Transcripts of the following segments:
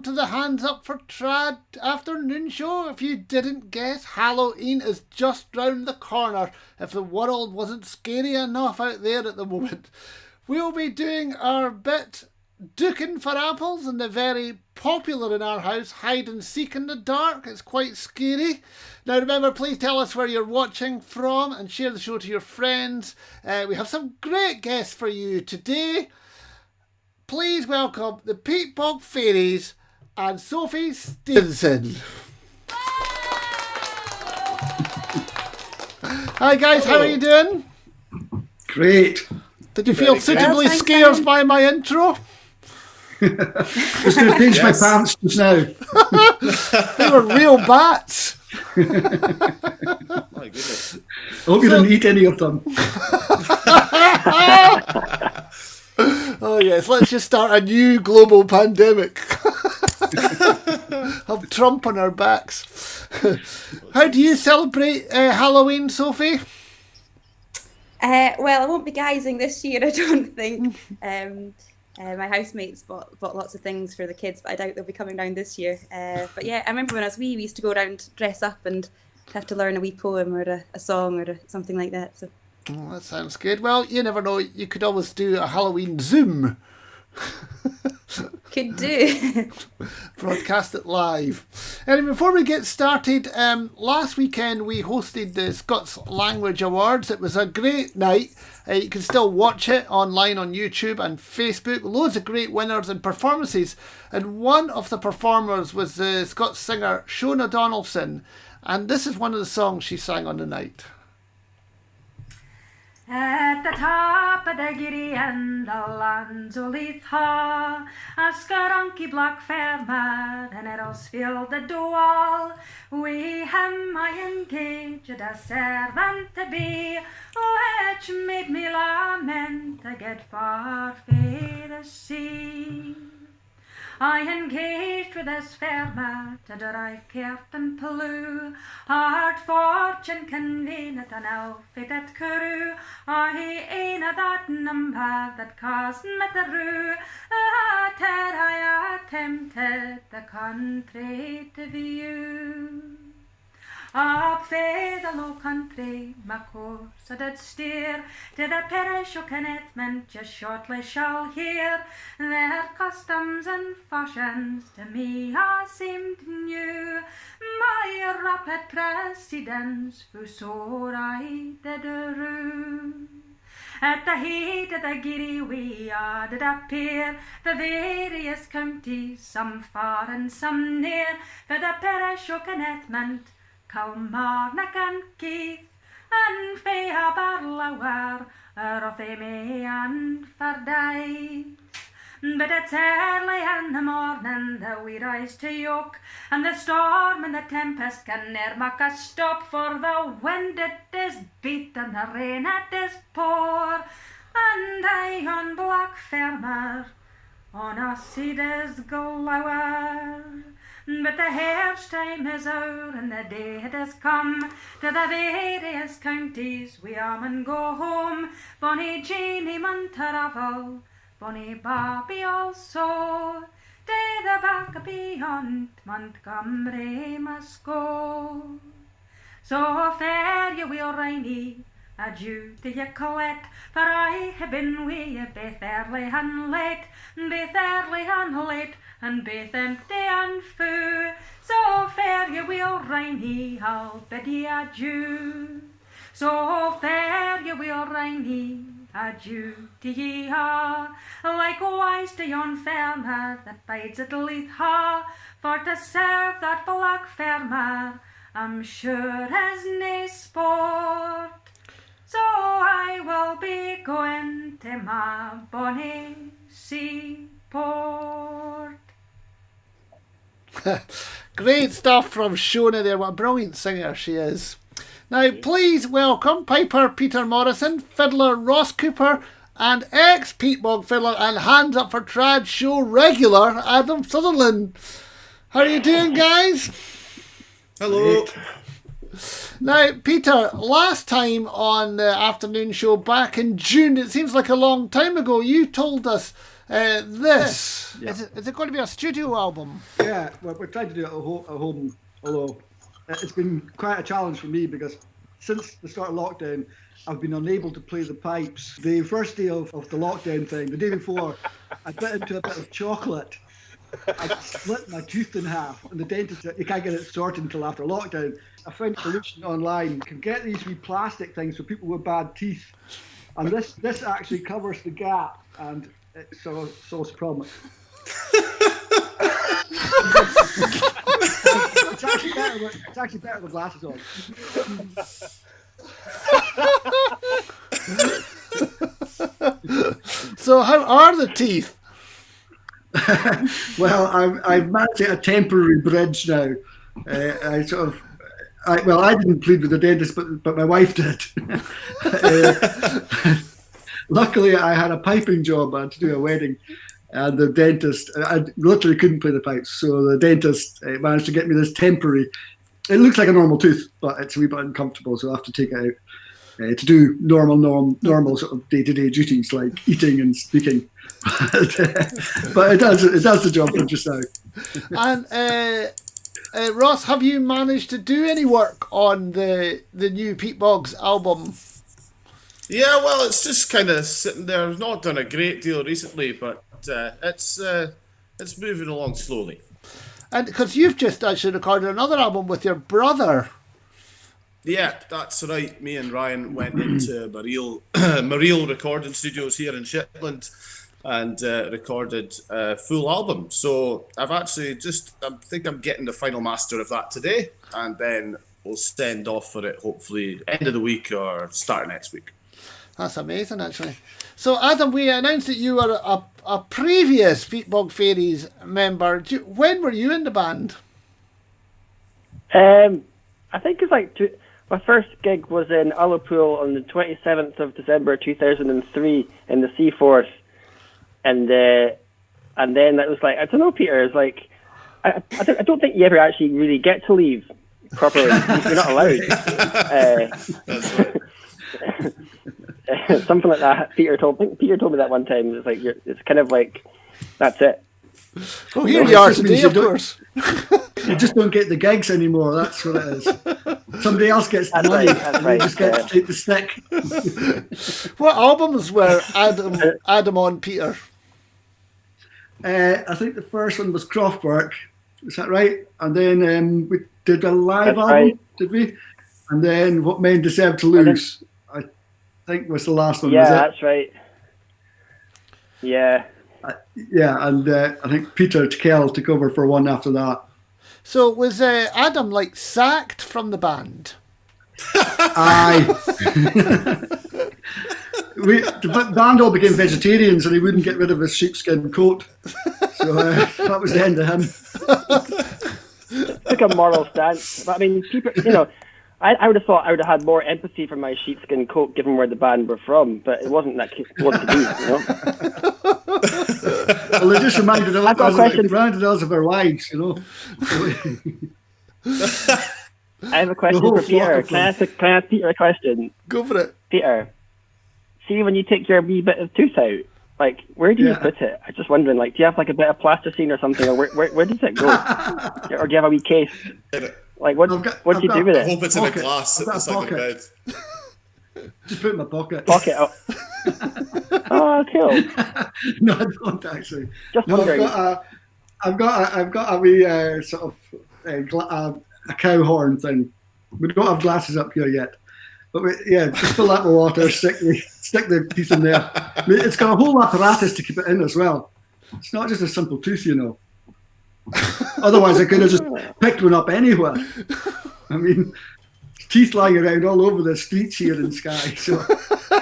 welcome to the Hands Up for Trad afternoon show. If you didn't guess, Halloween is just round the corner if the world wasn't scary enough out there at the moment. We'll be doing our bit duking for apples and the very popular in our house hide and seek in the dark. It's quite scary. Now remember, please tell us where you're watching from and share the show to your friends. We have some great guests for you today. Please welcome the Peatbog Faeries and Sophie Stephenson. Hi guys, how are you doing? Great. Did you feel suitably scared by my intro? I was going to pinch my pants just now. They were real bats. My goodness. I hope you didn't eat any of them. Oh yes, let's just start a new global pandemic. Have Trump on our backs. How do you celebrate Halloween, Sophie? Well, I won't be guising this year, I don't think. My housemates bought lots of things for the kids, but I doubt they'll be coming down this year. But yeah, I remember when I was wee, we used to go around, dress up and have to learn a wee poem or a song or something like that. So. Oh, that sounds good. Well, you never know. You could always do a Halloween Zoom. Could do. Broadcast it live. Anyway, before we get started, last weekend we hosted the Scots Language Awards. It was a great night. You can still watch it online on YouTube and Facebook. Loads of great winners and performances. And one of the performers was the Scots singer Shona Donaldson. And this is one of the songs she sang on the night. At the top of the giddy and the lands o' Leitha, a scarunky black fairman and arrows filled the door. We him I engaged a servant to be, which made me lament to get far fae the sea. I engaged with this fair mat to drive cart and plough, hard fortune convenient an outfitted crew. I ain't a that number that caused me to rue, till I attempted the country to view. Up fae the low country, my course I did steer, to the parish o' Kennetment just shortly shall hear. Their customs and fashions to me all seemed new, my rapid precedence for sore I did rue. At the heat of the giddy we did appear, the various counties, some far and some near, for the parish o' Kennetment, Kilmarnock and Keith, and fae a Barlower, Rothay and Fordyce. But it's early in the morning that we rise to yoke, and the storm and the tempest can ne'er make us stop, for the wind it is beat and the rain it is pour, and I on black farmer on a seed is glower. But the hair's time is out and the day it has come, to the various counties we mun go home. Bonnie Jeanie mun travel, Bonnie Bobby also, to the back beyond Montgomery must go. So fare you will rainy, adieu to ye Colette, for I have been wi' ye baith early and late, baith early and late, and baith empty and fu. So fare ye will rainy, I'll bid ye adieu. So fare ye will rainy, adieu to ye ha. Likewise to yon farmer that bides at Leitha, for to serve that black farmer I'm sure has nae sport. So I will be going to my bonny seaport. Great stuff from Shona there. What a brilliant singer she is. Now, please welcome Piper Peter Morrison, fiddler Ross Cooper, and ex-Peatbog fiddler and Hands Up for Trad show regular Adam Sutherland. How are you doing, guys? Hello. Now, Peter, last time on the afternoon show back in June, it seems like a long time ago, you told us This is it going to be a studio album? Yeah, well, we're trying to do it at home, although it's been quite a challenge for me because since the start of lockdown, I've been unable to play the pipes. The first day of the lockdown thing, the day before, I bit into a bit of chocolate. I split my tooth in half, and the dentist said, you can't get it sorted until after lockdown. I found a solution online. You can get these wee plastic things for people with bad teeth. And this actually covers the gap, and it solves the problem. It's actually better with glasses on. So how are the teeth? Well, I've managed to get a temporary bridge now. I didn't plead with the dentist, but my wife did. Luckily, I had a piping job. I had to do a wedding, and the dentist, I literally couldn't play the pipes, so the dentist managed to get me this temporary. It looks like a normal tooth, but it's a wee bit uncomfortable, so I have to take it out to do normal sort of day-to-day duties like eating and speaking. But it does the job for just now. And Ross, have you managed to do any work on the new Peatbog's album? Yeah, well, it's just kind of sitting there. I've not done a great deal recently, but it's moving along slowly. And because you've just actually recorded another album with your brother. Yeah, that's right. Me and Ryan went into Mariel recording studios here in Shetland and recorded a full album. So I've actually I think I'm getting the final master of that today, and then we'll send off for it hopefully end of the week or start of next week. That's amazing, actually. So, Adam, we announced that you were a previous Peatbog Faeries member. When were you in the band? I think it's like my first gig was in Ullapool on the 27th of December 2003 in the Seaforth, and then it was like, I don't know, Peter. It's like I don't think you ever actually really get to leave properly. You're not allowed. Something like that. Peter told me that one time. It's like it's kind of like that's it. Oh, here you are today, of course. You just don't get the gigs anymore. That's what it is. Somebody else gets the money, and you just get to take the stick. What albums were Adam on, Peter? I think the first one was Croft Work. Is that right? And then we did a live album, did we? And then What Men Deserve to Lose. I think was the last one. Yeah, was it? That's right. Yeah. And I think Peter Tickell took over for one after that. So was Adam like sacked from the band? Aye. The band all became vegetarians, and he wouldn't get rid of his sheepskin coat. So that was the end of him. Took a moral stance. But I mean, people, I would have thought I would have had more empathy for my sheepskin coat given where the band were from, but it wasn't that what to be, Well, they just reminded us of our lives, I have a question for Peter. Can I ask Peter a question? Go for it. Peter, see when you take your wee bit of tooth out, like, where do you put it? I'm just wondering, like, do you have like a bit of plasticine or something, or where does it go? Or do you have a wee case? Like, what do you do with it? I hope it's in a glass at the side of the bed. Just put it in my pocket. Pocket. Oh, cool. No, I don't actually. Just wondering. I've got a wee sort of a cow horn thing. We don't have glasses up here yet, but just fill that with water, stick the piece in there. I mean, it's got a whole apparatus to keep it in as well. It's not just a simple tooth, Otherwise, I could have just picked one up anywhere. I mean, teeth lying around all over the streets here in Skye. So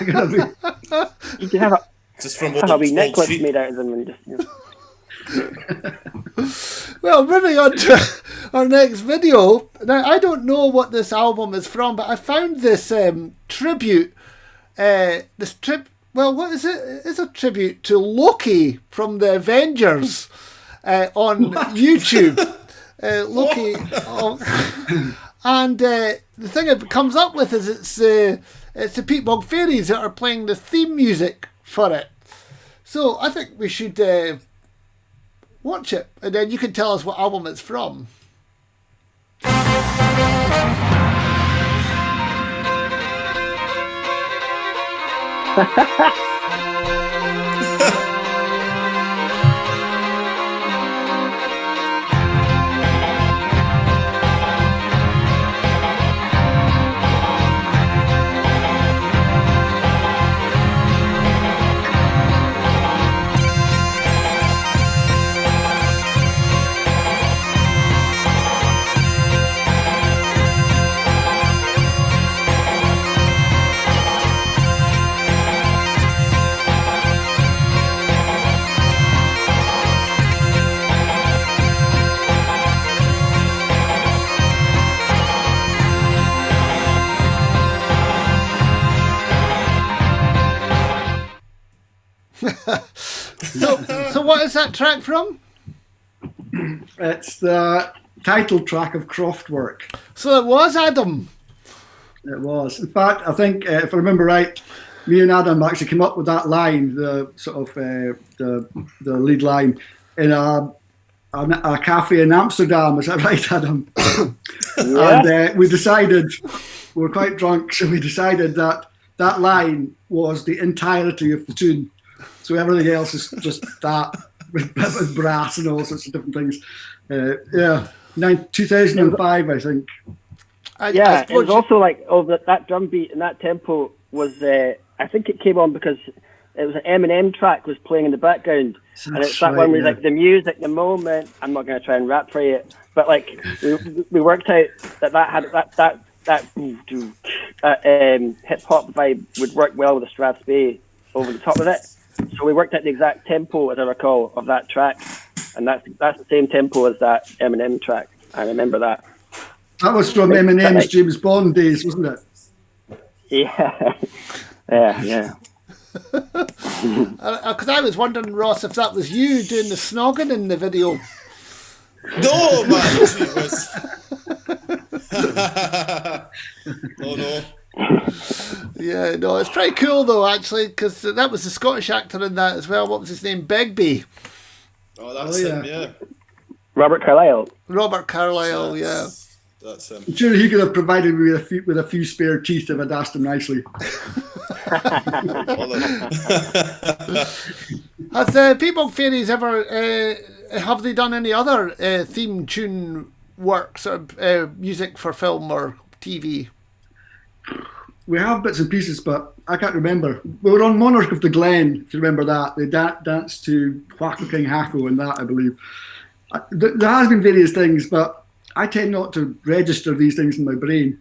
you can have a wee necklace sheep made out of them and just. Well, moving on to our next video. Now, I don't know what this album is from, but I found this tribute. What is it? It's a tribute to Loki from the Avengers on YouTube. Loki. And the thing it comes up with is it's the Peatbog Faeries that are playing the theme music for it. So I think we should watch it, and then you can tell us what album it's from. So what is that track from? It's the title track of Croft Work. So it was Adam. It was. In fact, I think if I remember right, me and Adam actually came up with that line, the sort of the lead line, in a cafe in Amsterdam. Is that right, Adam? Yeah. And we decided, we were quite drunk, so we decided that that line was the entirety of the tune. So everything else is just that with brass and all sorts of different things. 2005, I think. Yeah, it was also like that drum beat and that tempo was. I think it came on because it was an Eminem track was playing in the background, and it's that one where like the music, the moment. I'm not going to try and rap for it, but like we worked out that had that hip hop vibe would work well with a Strat Spey over the top of it. So we worked out the exact tempo, as I recall, of that track, and that's the same tempo as that Eminem track. I remember that. That was from Eminem's James Bond days, wasn't it? Yeah, yeah. Because I was wondering, Ross, if that was you doing the snogging in the video. No, man, it was. Oh no. Yeah, no, it's pretty cool though, actually, because that was the Scottish actor in that as well. What was his name? Begbie. Oh, that's him, yeah. Robert Carlyle. Robert Carlyle, yeah. That's him. I'm sure he could have provided me with a few spare teeth if I'd asked him nicely. Has Peatbog Fairies ever have they done any other theme tune work, sort of music for film or TV? We have bits and pieces, but I can't remember. We were on Monarch of the Glen, if you remember that. They danced to Whacko King Hacko and that, I believe. There has been various things, but I tend not to register these things in my brain.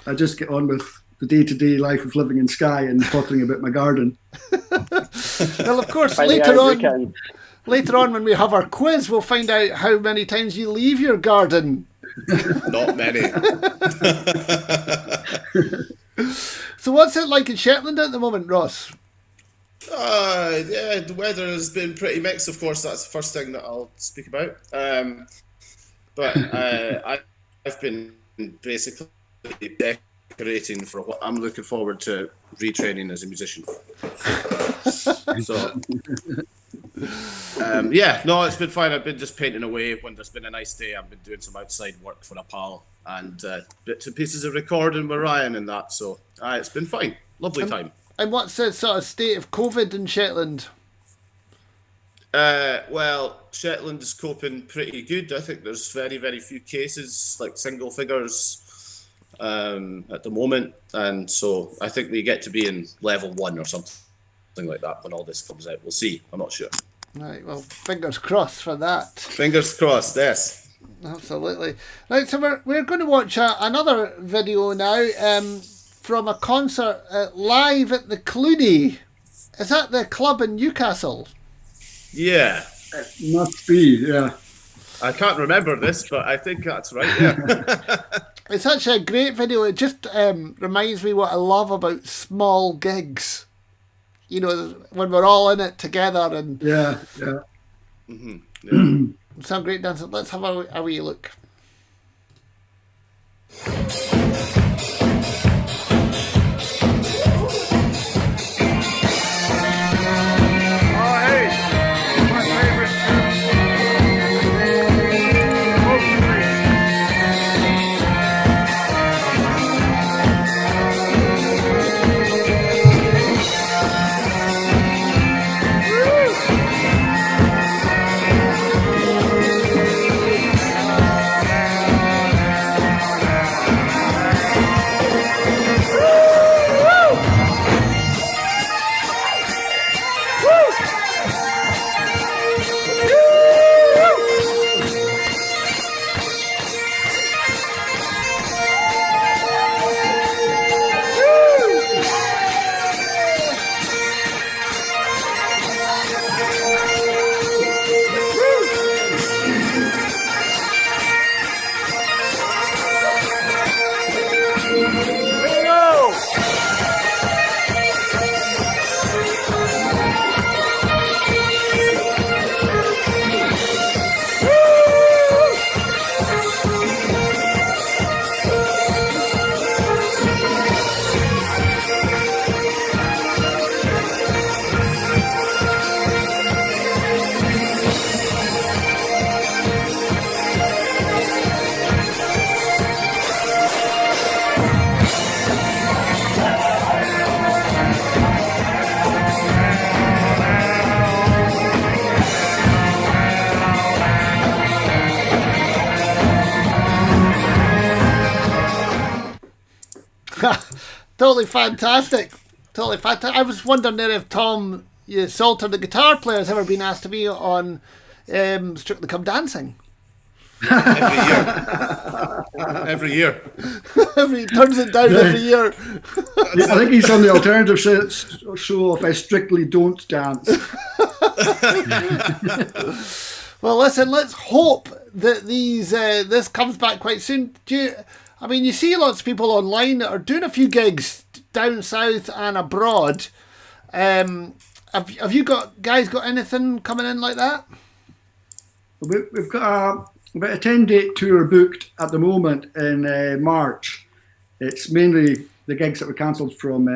I just get on with the day-to-day life of living in Skye and pottering about my garden. Well, of course, later on when we have our quiz, we'll find out how many times you leave your garden. Not many. So what's it like in Shetland at the moment, Ross? Yeah, the weather has been pretty mixed, of course. That's the first thing that I'll speak about. But I've been basically decorating for what I'm looking forward to retraining as a musician. So, yeah, no, it's been fine. I've been just painting away when there's been a nice day. I've been doing some outside work for a pal and bits and pieces of recording with Ryan and that. So, it's been fine. Lovely time. And what's the sort of state of COVID in Shetland? Well, Shetland is coping pretty good. I think there's very, very few cases, like single figures, at the moment. And so I think we get to be in level 1 or something like that when all this comes out. We'll see. I'm not sure. Right, well, fingers crossed for that. Fingers crossed, yes. Absolutely. Right, so we're going to watch another video now from a concert live at the Clooney. Is that the club in Newcastle? Yeah. It must be, yeah. I can't remember this, but I think that's right, yeah. It's such a great video. It just reminds me what I love about small gigs. You know, when we're all in it together and yeah. Mm-hmm. Yeah. some great dancing. Let's have a wee look. Totally fantastic. Totally fantastic. I was wondering there if Tom Salter, the guitar player, has ever been asked to be on Strictly Come Dancing. Every year. He turns it down every year. I think he's on the alternative show of I Strictly Don't Dance. Well, listen, let's hope that this comes back quite soon. You see lots of people online that are doing a few gigs down south and abroad. Have you guys got anything coming in like that? We've got about a 10-date tour booked at the moment in March. It's mainly the gigs that were cancelled from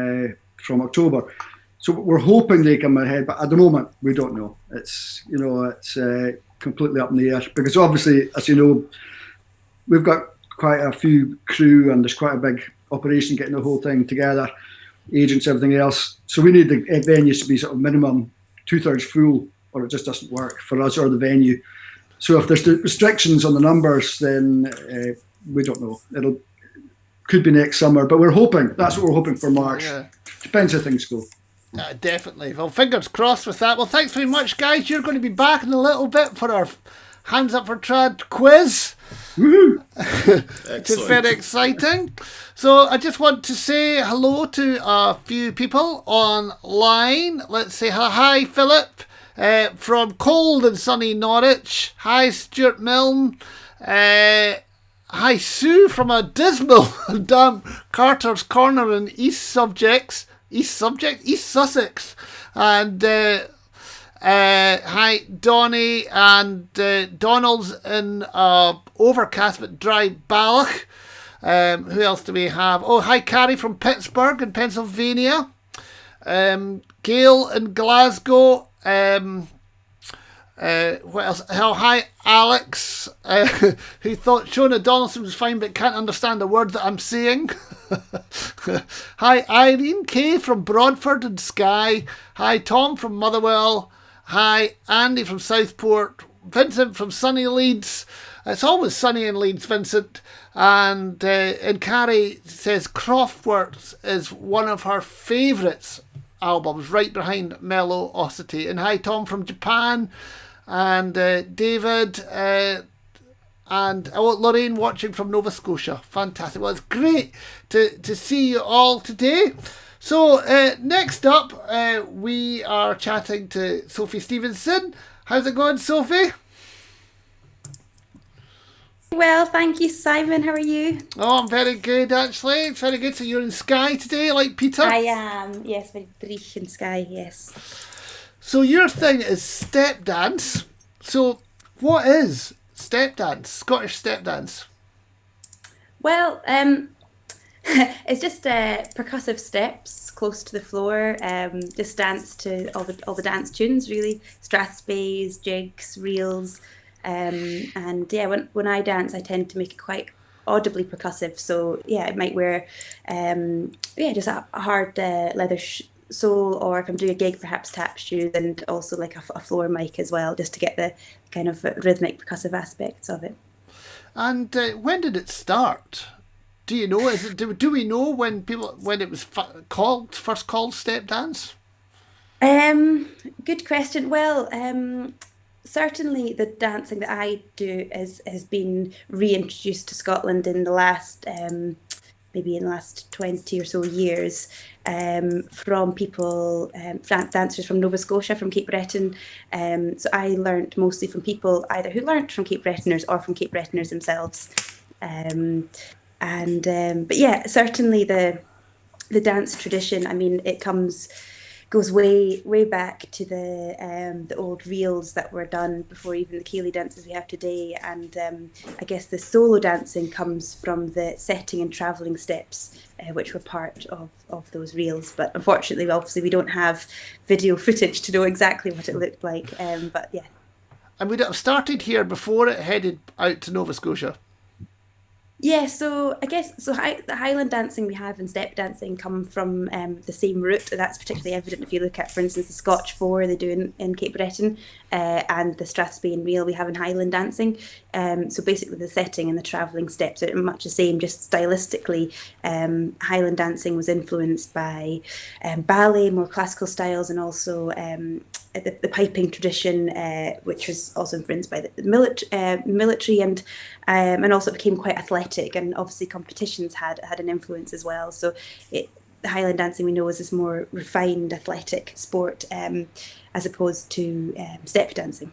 October. So we're hoping they come ahead, but at the moment we don't know. It's completely up in the air because obviously, as you know, we've got quite a few crew and there's quite a big operation getting the whole thing together, agents, everything else. So we need the venues to be sort of minimum 2/3 full, or it just doesn't work for us or the venue. So if there's restrictions on the numbers, then we don't know. Could be next summer, but we're hoping. That's what we're hoping for March. Yeah. Depends how things go. Definitely. Well, fingers crossed with that. Well, thanks very much, guys. You're going to be back in a little bit for our Hands Up for Trad quiz. Woohoo! Which is very exciting. So I just want to say hello to a few people online. Let's say hi, Philip, from cold and sunny Norwich. Hi, Stuart Milne. Hi, Sue from a dismal and damp Carter's Corner in East Sussex. And hi, Donny and Donald's in overcast but dry Balloch. Who else do we have? Oh, hi, Carrie from Pittsburgh in Pennsylvania. Gail in Glasgow. What else? Oh, hi, Alex, who thought Shona Donaldson was fine but can't understand the word that I'm saying. Hi, Irene K from Broadford and Skye. Hi, Tom from Motherwell. Hi, Andy from Southport. Vincent from sunny Leeds. It's always sunny in Leeds, Vincent. And Carrie says Croft Work is one of her favourites albums, right behind Mellowosity. And hi, Tom from Japan. And David and Lorraine watching from Nova Scotia. Fantastic. Well, it's great to see you all today. So next up, we are chatting to Sophie Stephenson. How's it going, Sophie? Well, thank you, Simon. How are you? Oh, I'm very good, actually. It's very good. So you're in Skye today, like Peter? I am. Yes, very brief in Skye, yes. So your thing is step dance. So what is step dance, Scottish step dance? Well, it's just percussive steps close to the floor. Just dance to all the dance tunes, really. Strathspeys, jigs, reels, and yeah, when I dance, I tend to make it quite audibly percussive. So yeah, I might wear just a hard leather sole, or if I'm doing a gig, perhaps tap shoes, and also like a floor mic as well, just to get the kind of rhythmic percussive aspects of it. And when did it start? Do you know? Do we know when it was first called step dance? Good question. Well, certainly the dancing that I do has been reintroduced to Scotland in the last maybe in the last 20 or so years, from people, dancers from Nova Scotia, from Cape Breton. So I learnt mostly from people either who learnt from Cape Bretoners or from Cape Bretoners themselves. But yeah, certainly the dance tradition, I mean, it goes way back to the old reels that were done before even the ceilidh dances we have today, and I guess the solo dancing comes from the setting and travelling steps, which were part of those reels. But unfortunately, obviously, we don't have video footage to know exactly what it looked like. But yeah. And would it have started here before it headed out to Nova Scotia? Yeah, so I guess the Highland dancing we have and step dancing come from the same root. That's particularly evident if you look at, for instance, the Scotch four they do in Cape Breton, and the Strathspey reel we have in Highland dancing. So basically, the setting and the travelling steps are much the same. Just stylistically, Highland dancing was influenced by ballet, more classical styles, and also the piping tradition, which was also influenced by the military, and also became quite athletic. And obviously, competitions had an influence as well. So, the Highland dancing we know is this more refined athletic sport, as opposed to step dancing.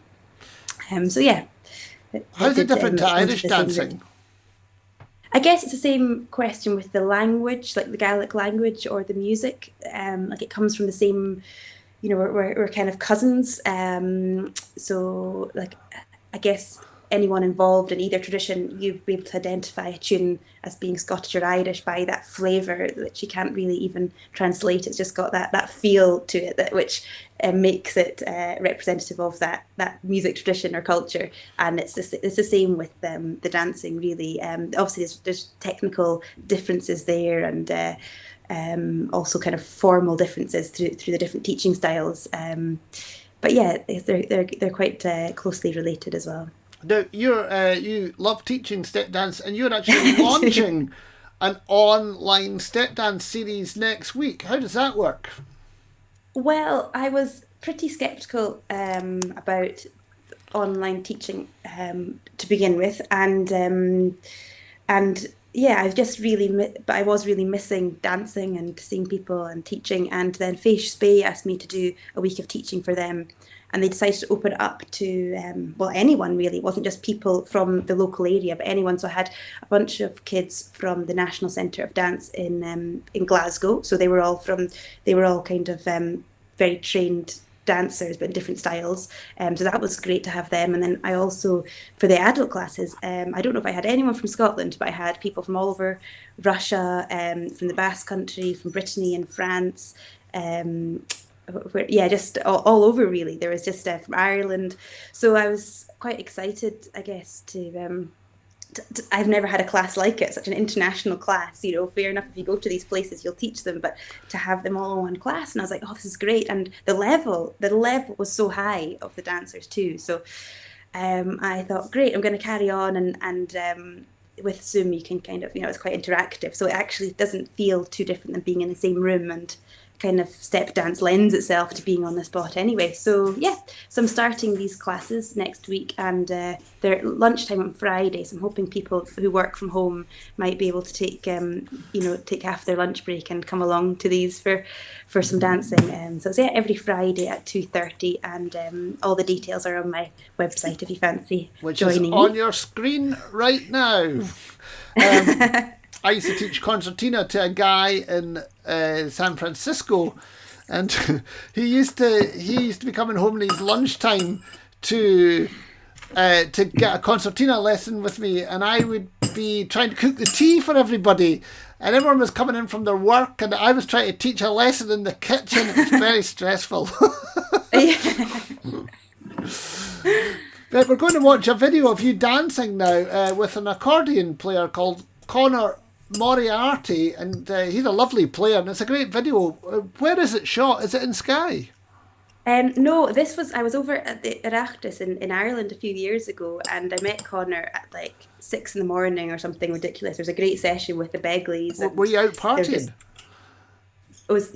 So yeah. How's it different to Irish dancing? I guess it's the same question with the language, like the Gaelic language or the music. Like it comes from the same, we're kind of cousins. So like, I guess anyone involved in either tradition, you'd be able to identify a tune as being Scottish or Irish by that flavour that you can't really even translate. It's just got that feel to it, which makes it representative of that music tradition or culture. And it's the same with the dancing, really. Obviously, there's technical differences there, and also kind of formal differences through the different teaching styles. But yeah, they're quite closely related as well. Now, you love teaching step dance, and you're actually launching an online step dance series next week. How does that work? Well, I was pretty sceptical about online teaching to begin with, and yeah, I was really missing dancing and seeing people and teaching. And then Faeries Bay asked me to do a week of teaching for them. And they decided to open it up to, anyone really. It wasn't just people from the local area, but anyone. So I had a bunch of kids from the National Centre of Dance in Glasgow. So they were all kind of very trained dancers, but in different styles. So that was great to have them. And then I also, for the adult classes, I don't know if I had anyone from Scotland, but I had people from all over Russia, from the Basque Country, from Brittany and France, just all over really. There was just from Ireland, so I was quite excited, I guess, to I've never had a class like it, such an international class. Fair enough, if you go to these places you'll teach them, but to have them all in one class, and I was like, oh, this is great. And the level was so high of the dancers too, so I thought, great, I'm going to carry on. And with Zoom you can kind of, it's quite interactive, so it actually doesn't feel too different than being in the same room, and kind of step dance lends itself to being on the spot anyway. So yeah, so I'm starting these classes next week, and they're at lunchtime on Friday, so I'm hoping people who work from home might be able to take take half their lunch break and come along to these for some dancing. So it's every Friday at 2:30, and all the details are on my website if you fancy joining. Which is on your screen right now. I used to teach concertina to a guy in San Francisco, and he used to be coming home in his lunchtime to get a concertina lesson with me, and I would be trying to cook the tea for everybody, and everyone was coming in from their work, and I was trying to teach a lesson in the kitchen. It was very stressful. But we're going to watch a video of you dancing now with an accordion player called Connor Moriarty, and he's a lovely player, and it's a great video. Where is it shot? Is it in Skye? No, I was over at the Oireachtas in Ireland a few years ago, and I met Connor at like 6 a.m. or something ridiculous. There was a great session with the Begleys. Were you out partying? It was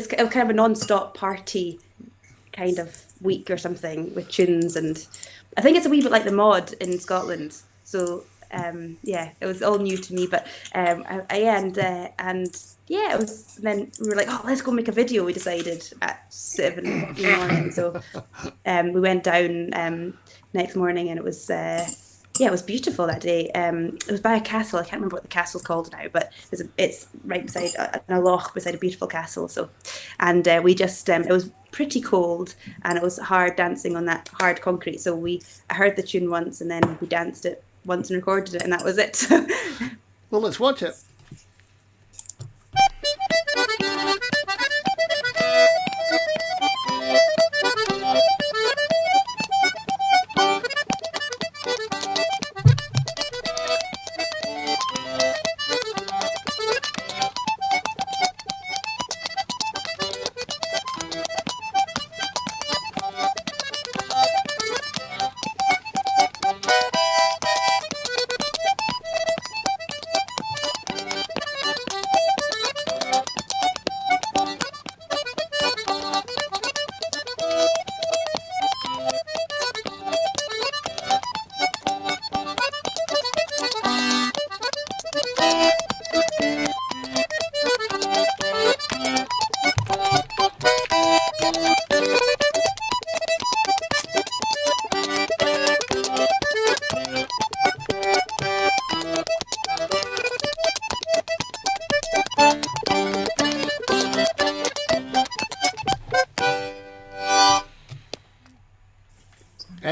kind of a non-stop party kind of week or something with tunes, and I think it's a wee bit like the Mod in Scotland. So it was all new to me, but it was. Then we were like, oh, let's go make a video. We decided at 7 in the morning. So we went down next morning, and it was it was beautiful that day. It was by a castle. I can't remember what the castle's called now, but it's right beside a loch beside a beautiful castle. So, and we just it was pretty cold, and it was hard dancing on that hard concrete. So I heard the tune once, and then we danced it once and recorded it, and that was it. Well, let's watch it.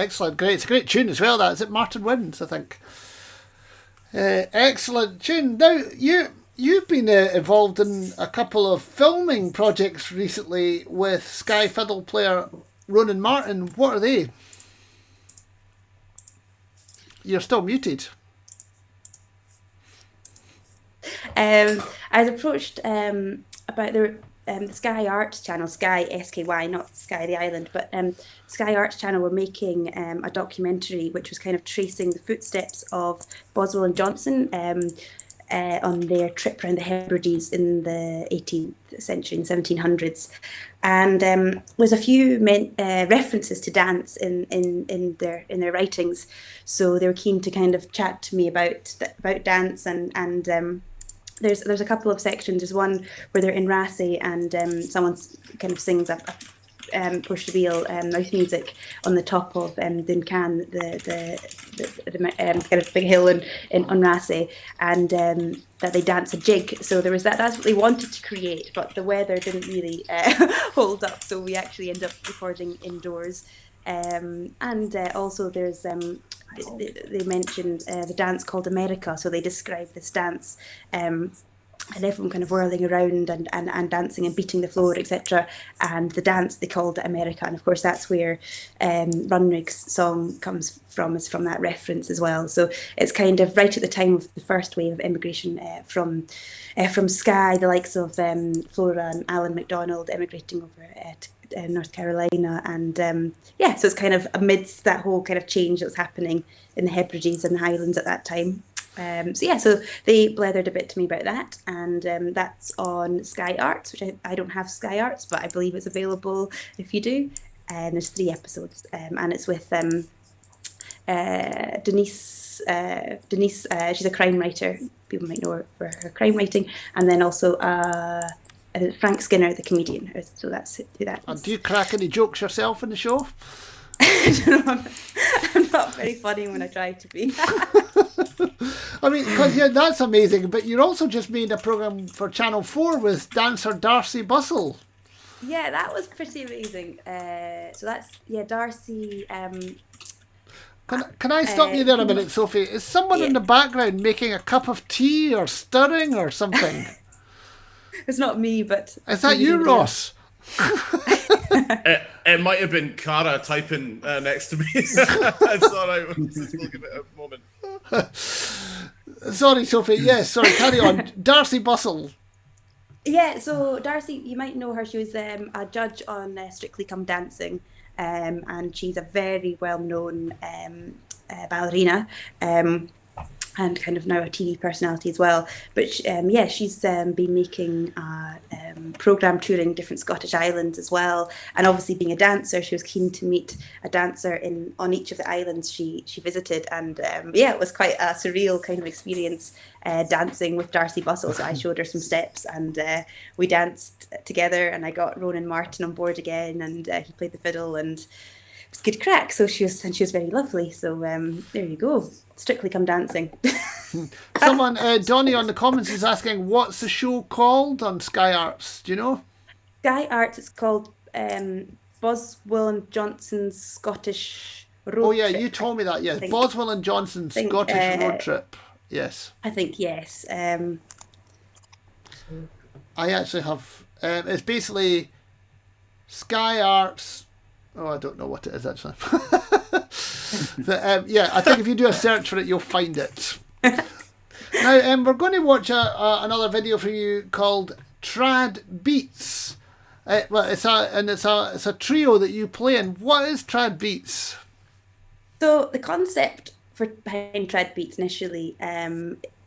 excellent, great. It's a great tune as well. That is it. Martin Wins, I think. Excellent tune. Now you've been involved in a couple of filming projects recently with Sky fiddle player Ronan Martin. What are they? You're still muted. I was approached about the Sky Arts channel, Sky SKY, not Sky the Island, but Sky Arts channel were making a documentary which was kind of tracing the footsteps of Boswell and Johnson on their trip around the Hebrides in the 18th century, in 1700s. And there's a few references to dance in their writings, so they were keen to kind of chat to me about dance and there's a couple of sections. There's one where they're in Rassay and someone kind of sings a Portugal mouth music on the top of Duncan, the kind of big hill on Rassay, and that they dance a jig. So there was that. That's what they wanted to create, but the weather didn't really hold up. So we actually ended up recording indoors. And also there's they mentioned the dance called America. So they describe this dance. And everyone kind of whirling around and dancing and beating the floor, etc. And the dance they called it America, and of course that's where Runrig's song comes from, is from that reference as well. So it's kind of right at the time of the first wave of immigration from Skye, the likes of Flora and Alan MacDonald emigrating over to North Carolina, and so it's kind of amidst that whole kind of change that was happening in the Hebrides and the Highlands at that time. So they blethered a bit to me about that, and that's on Sky Arts, which I don't have Sky Arts, but I believe it's available if you do. And there's 3 episodes, and it's with Denise. She's a crime writer. People might know her for her crime writing, and then also Frank Skinner, the comedian. So that's who that is. And do you crack any jokes yourself in the show? I don't know, I'm not very funny when I try to be. I mean, because that's amazing. But you're also just made a programme for Channel 4 with dancer Darcy Bustle. Yeah, that was pretty amazing. So that's, Darcy... Can I stop you there a minute, Sophie? Is someone in the background making a cup of tea or stirring or something? It's not me, but... Is that you, Ross? It might have been Cara typing next to me. It's all right. We'll give it a moment. Sorry, Sophie. Yes, sorry. Carry on. Darcy Bustle. Yeah, so Darcy, you might know her. She was a judge on Strictly Come Dancing, and she's a very well-known ballerina. And kind of now a TV personality as well. But she's been making programme touring different Scottish islands as well. And obviously being a dancer, she was keen to meet a dancer on each of the islands she visited. And it was quite a surreal kind of experience dancing with Darcy Bustle. So I showed her some steps and we danced together, and I got Ronan Martin on board again, and he played the fiddle, and it was good crack. So she was very lovely. So there you go. Strictly Come Dancing. Someone, Donnie on the comments is asking, what's the show called on Sky Arts? Do you know? Sky Arts, it's called Boswell and Johnson's Scottish Road Trip. Oh yeah, you told me that, yes. Boswell and Johnson's Scottish Road Trip. Yes. I think, yes. I actually have, it's basically Sky Arts. Oh, I don't know what it is actually. But, I think if you do a search for it, you'll find it. Now, we're going to watch another video from you called Trad Beats. It's a trio that you play in. What is Trad Beats? So the concept behind Trad Beats initially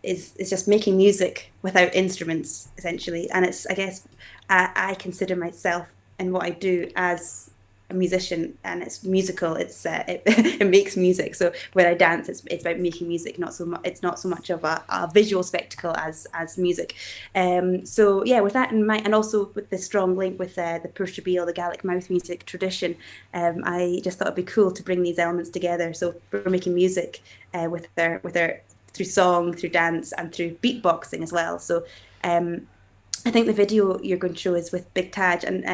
is just making music without instruments, essentially. And it's, I guess, I consider myself and what I do as a musician, and it's musical. It makes music. So when I dance, it's about making music. It's not so much of a visual spectacle as music. With that in mind, and also with the strong link with the Portugal, the Gaelic mouth music tradition, I just thought it'd be cool to bring these elements together. So we're making music with their through song, through dance, and through beatboxing as well. So I think the video you're going to show is with Big Taj, and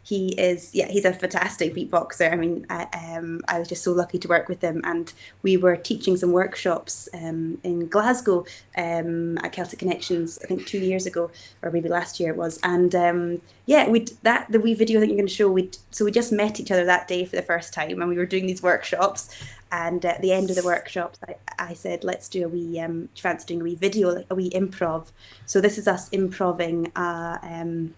he's a fantastic beatboxer. I mean, I was just so lucky to work with him, and we were teaching some workshops in Glasgow at Celtic Connections, I think 2 years ago, or maybe last year it was. And the wee video that you're going to show, we just met each other that day for the first time, and we were doing these workshops. And at the end of the workshops, I said, let's do a wee, do you fancy doing a wee video, like a wee improv? So this is us improving a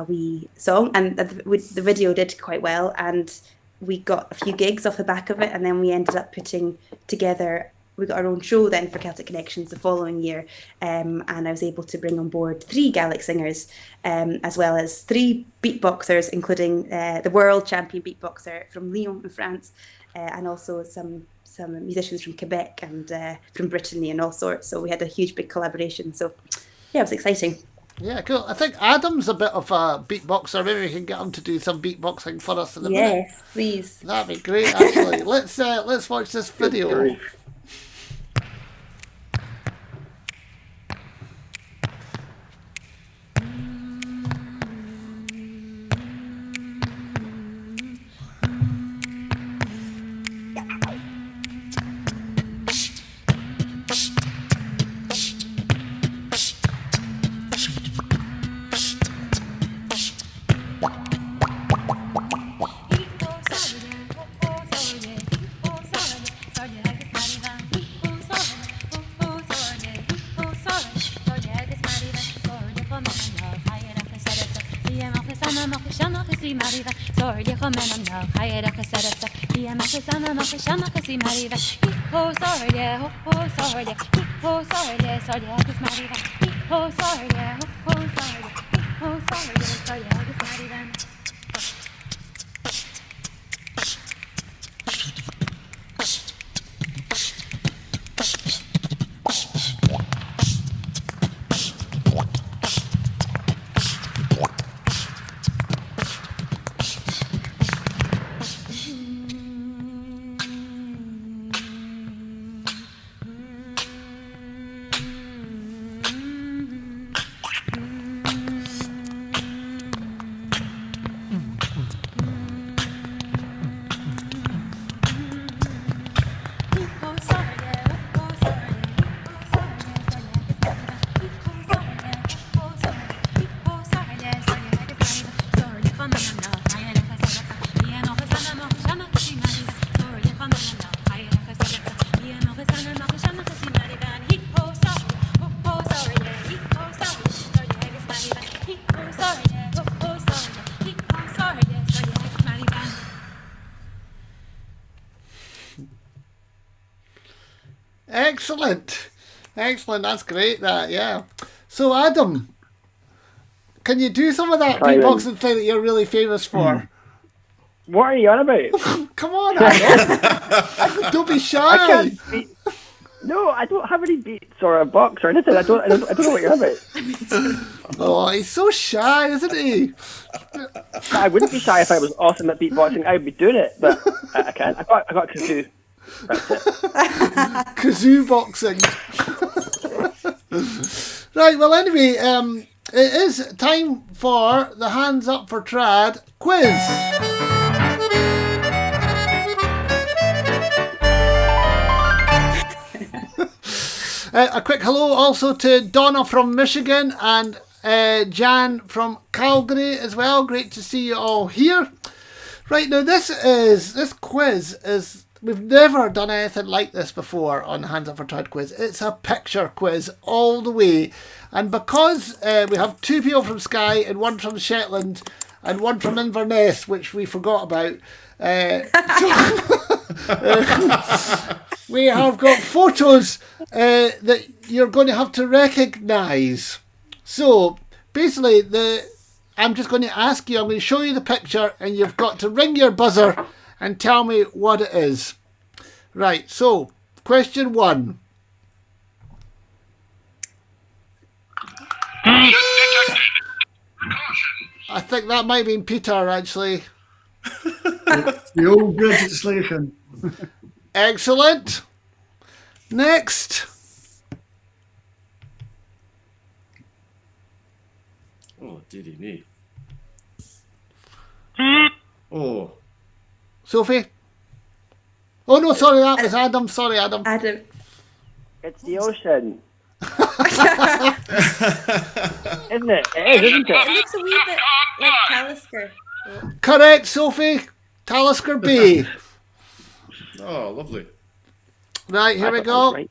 wee song, and the video did quite well, and we got a few gigs off the back of it, and then we ended up putting together, we got our own show then for Celtic Connections the following year, and I was able to bring on board 3 Gaelic singers, as well as 3 beatboxers, including the world champion beatboxer from Lyon in France, and also some musicians from Quebec and from Brittany and all sorts. So we had a huge big collaboration. So yeah, it was exciting. Yeah, cool. I think Adam's a bit of a beatboxer. Maybe we can get him to do some beatboxing for us in a minute. Yes, please. That'd be great, actually. Let's watch this video. Excellent. That's great. That, yeah. So, Adam, can you do some of that beatboxing thing that you're really famous for? What are you on about? Come on, Adam. Don't be shy. I can't beat. No, I don't have any beats or a box or anything. I don't know what you're on about. Oh, he's so shy, isn't he? I wouldn't be shy if I was awesome at beatboxing. I would be doing it, but I can't. I got kazoo. That's it. Kazoo boxing. Right, well, anyway, it is time for the Hands Up for Trad quiz. A quick hello also to Donna from Michigan and Jan from Calgary as well. Great to see you all here. Right, now this quiz is, we've never done anything like this before on Hands Up for Trad quiz. It's a picture quiz all the way. And because we have 2 people from Skye and 1 from Shetland and 1 from Inverness, which we forgot about, we have got photos that you're going to have to recognise. So basically, I'm just going to ask you, I'm going to show you the picture and you've got to ring your buzzer and tell me what it is. Right, so question 1. I think that might be Peter, actually. The old legislation. Excellent. Next. Oh, dearie me. Oh. Sophie? Oh no, sorry, that was Adam. Sorry, Adam. Adam. It's the ocean. Isn't it? It is, isn't It it? looks a wee bit like Talisker. Correct, Sophie. Talisker Bay. Oh, lovely. Right, here I we thought that was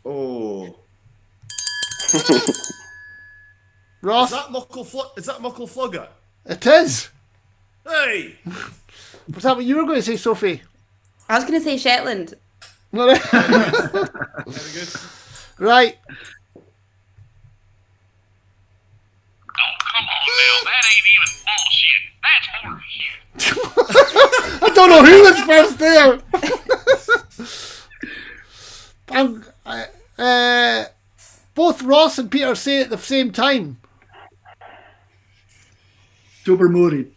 go. right. Oh. Ross? Is that Muckle Flugger? It is. Hey! Was that what you were going to say, Sophie? I was going to say Shetland. Very good. Right. Oh, come on now. That ain't even bullshit. That's horseshit. I don't know who was first there. Both Ross and Peter say it at the same time. Tobermory.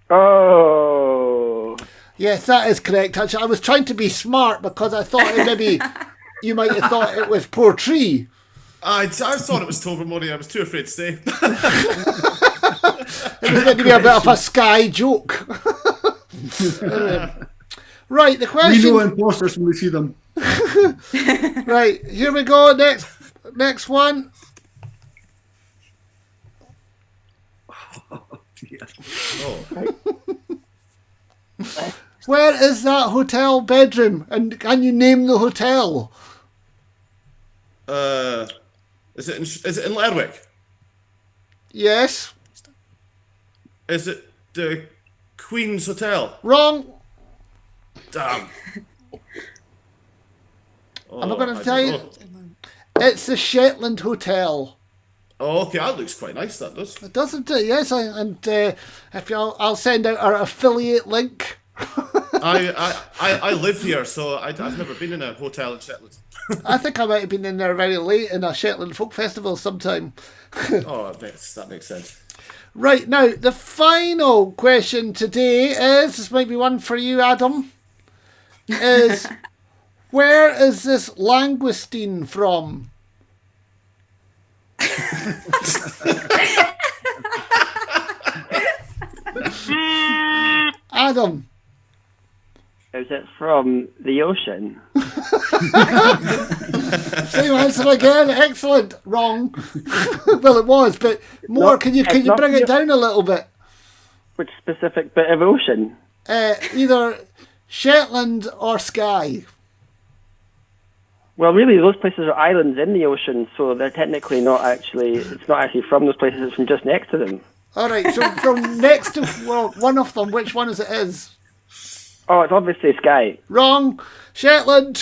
Oh. Yes, that is correct. Actually, I was trying to be smart because I thought maybe you might have thought it was Portree. I thought it was Tobermory. I was too afraid to say. It was going to be a bit of a Sky joke. Right, the We question. know imposters when we see them. Right, here we go. Next one. Oh. Where is that hotel bedroom? And can you name the hotel? Is it in Lerwick? Yes. Is it the Queen's Hotel? Wrong. Damn. Oh, I'm not going I to tell don't you. know. It's the Shetland Hotel. Oh, okay, that looks quite nice. That does. It doesn't it? Yes, if I'll send out our affiliate link. I live here, so I've never been in a hotel in Shetland. I think I might have been in there very late in a Shetland folk festival sometime. Oh, that makes sense. Right, now, the final question today is, this might be one for you, Adam, is where is this langoustine from? Adam. Is it from the ocean? Same answer again. Excellent. Wrong. Well, it was, but more. Can you bring it down a little bit? Which specific bit of ocean? Either Shetland or Skye. Well, really, those places are islands in the ocean, so they're technically not actually. It's not actually from those places. It's from just next to them. All right. So from next to one of them, which one is it? Is? Oh, it's obviously Skye. Wrong. Shetland.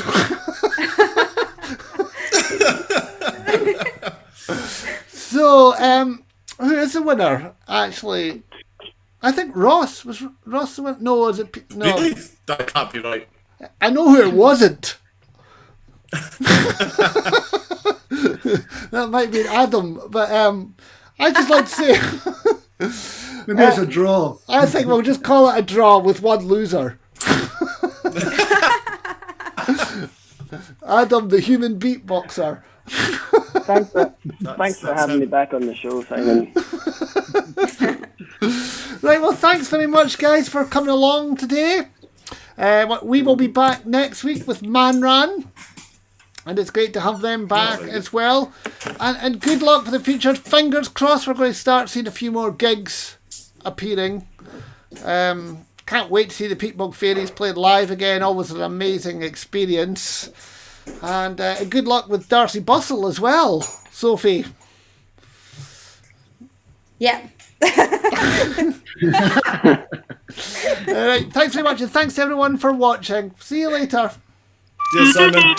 So, who is the winner? Actually, I think Ross was Ross the winner. No, is it? No, Really? That can't be right. I know who it wasn't. That might be Adam, but I just like to say, Maybe it's a draw. I think we'll just call it a draw with one loser. Adam, the human beatboxer. Thanks for having me back on the show, Simon. Right, well, thanks very much, guys, for coming along today. We will be back next week with Manran, and it's great to have them back as well. And good luck for the future. Fingers crossed we're going to start seeing a few more gigs appearing. Can't wait to see the Peatbog Fairies played live again. Always an amazing experience. And good luck with Darcy Bustle as well, Sophie. Yeah. All right, thanks very much, and thanks to everyone for watching. See you later. Cheers, Simon.